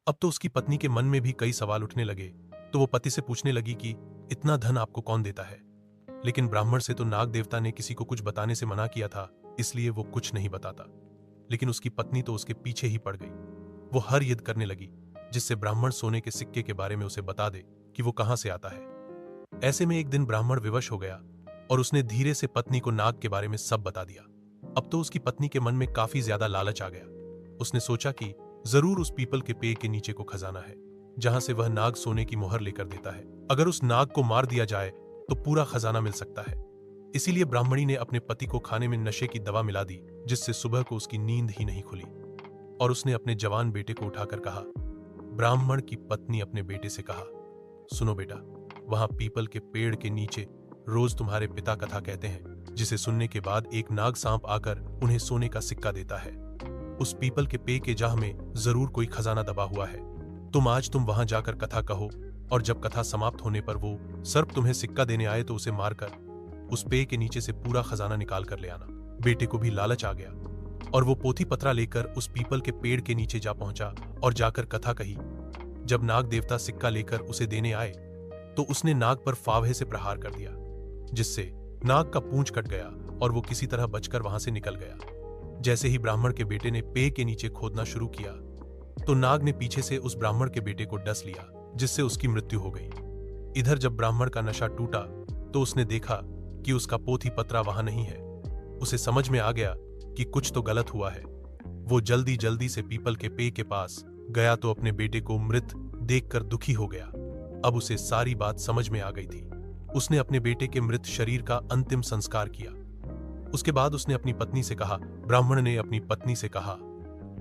अब तो उसकी पत्नी के मन में भी कई सवाल उठने लगे। तो वो पति से पूछने लगी कि इतना धन आपको कौन देता है। लेकिन ब्राह्मण से तो नाग देवता ने किसी को कुछ बताने से मना किया था, इसलिए वो कुछ नहीं बताता। लेकिन उसकी पत्नी तो उसके पीछे ही पड़ गई। वो हर युद्ध करने लगी जिससे ब्राह्मण सोने के सिक्के के बारे में उसे बता दे कि वो कहां से आता है। ऐसे में एक दिन ब्राह्मण विवश हो गया और उसने धीरे से पत्नी को नाग के बारे में सब बता दिया। अब तो उसकी पत्नी के मन में काफी ज्यादा लालच आ गया। उसने सोचा कि जरूर उस पीपल के पेड़ के नीचे को खजाना है, जहां से वह नाग सोने की मोहर लेकर देता है। अगर उस नाग को मार दिया जाए तो पूरा खजाना मिल सकता है। इसीलिए ब्राह्मणी ने अपने पति को खाने में नशे की दवा मिला दी, जिससे सुबह को उसकी नींद ही नहीं खुली। और उसने अपने जवान बेटे को उठाकर कहा। ब्राह्मण की पत्नी अपने बेटे से कहा, सुनो बेटा, वहां पीपल के पेड़ के नीचे रोज तुम्हारे पिता कथा कहते हैं, जिसे सुनने के बाद एक नाग सांप आकर उन्हें सोने का सिक्का देता है। उस पीपल के पेड़ के जाह में जरूर कोई खजाना दबा हुआ है। तुम वहां जाकर कथा कहो, और जब कथा समाप्त होने पर वो सर्प तुम्हें सिक्का देने आए तो उसे मारकर उस पेड़ के नीचे से पूरा खजाना निकाल कर ले आना। बेटे को भी लालच आ गया और वो पोथी पत्रा लेकर उस पीपल के पेड़ के नीचे जा पहुंचा और जाकर कथा कही। जब नाग देवता सिक्का लेकर उसे देने आए तो उसने नाग पर फावहे से प्रहार कर दिया, जिससे नाग का पूंछ कट गया और वो किसी तरह बचकर वहां से निकल गया। जैसे ही ब्राह्मण के बेटे ने पेड़ के नीचे खोदना शुरू किया तो नाग ने पीछे से उस ब्राह्मण के बेटे को डस लिया, जिससे उसकी मृत्यु हो गई। इधर जब ब्राह्मण का नशा टूटा तो उसने देखा कि उसका पोथी पत्रा वहां नहीं है। उसे समझ में आ गया कि कुछ तो गलत हुआ है। वो जल्दी जल्दी से पीपल के पेड़ के पास गया तो अपने बेटे को मृत देखकर दुखी हो गया। अब उसे सारी बात समझ में आ गई थी। उसने अपने बेटे के मृत शरीर का अंतिम संस्कार किया। उसके बाद उसने अपनी पत्नी से कहा। ब्राह्मण ने अपनी पत्नी से कहा,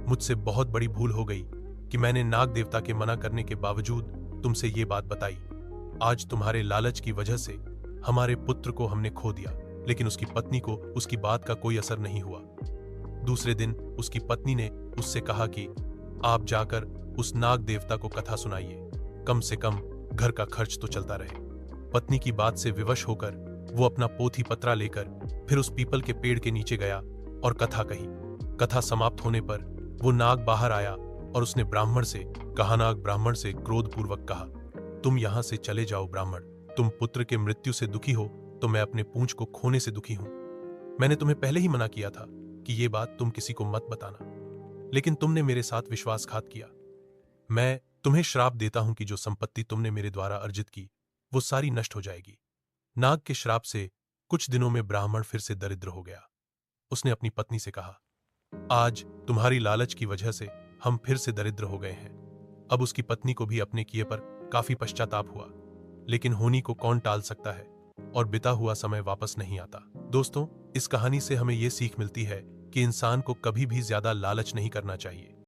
मुझसे बहुत बड़ी भूल हो गई कि मैंने नाग देवता के मना करने के बावजूद तुमसे ये बात बताई। आज तुम्हारे लालच की वजह से हमारे पुत्र को हमने खो दिया। लेकिन उसकी पत्नी को उसकी बात का कोई असर नहीं हुआ। दूसरे दिन उसकी पत्नी ने उससे कहा कि आप जाकर उस नाग देवता को कथा सुनाइए, कम से कम घर का खर्च तो चलता रहे। पत्नी की बात से विवश होकर वो अपना पोथी पत्रा लेकर फिर उस पीपल के पेड़ के नीचे गया और कथा कही। कथा समाप्त होने पर वो नाग बाहर आया और उसने ब्राह्मण से कहा। नाग ब्राह्मण से क्रोधपूर्वक कहा, तुम यहां से चले जाओ ब्राह्मण। तुम पुत्र के मृत्यु से दुखी हो तो मैं अपने पूंछ को खोने से दुखी हूं। मैंने तुम्हें पहले ही मना किया था कि ये बात तुम किसी को मत बताना, लेकिन तुमने मेरे साथ विश्वासघात किया। मैं तुम्हें श्राप देता हूं कि जो संपत्ति तुमने मेरे द्वारा अर्जित की वो सारी नष्ट हो जाएगी। नाग के श्राप से कुछ दिनों में ब्राह्मण फिर से दरिद्र हो गया। उसने अपनी पत्नी से कहा, आज तुम्हारी लालच की वजह से हम फिर से दरिद्र हो गए हैं। अब उसकी पत्नी को भी अपने किए पर काफी पश्चाताप हुआ, लेकिन होनी को कौन टाल सकता है और बिता हुआ समय वापस नहीं आता। दोस्तों, इस कहानी से हमें यह सीख मिलती है कि इंसान को कभी भी ज्यादा लालच नहीं करना चाहिए।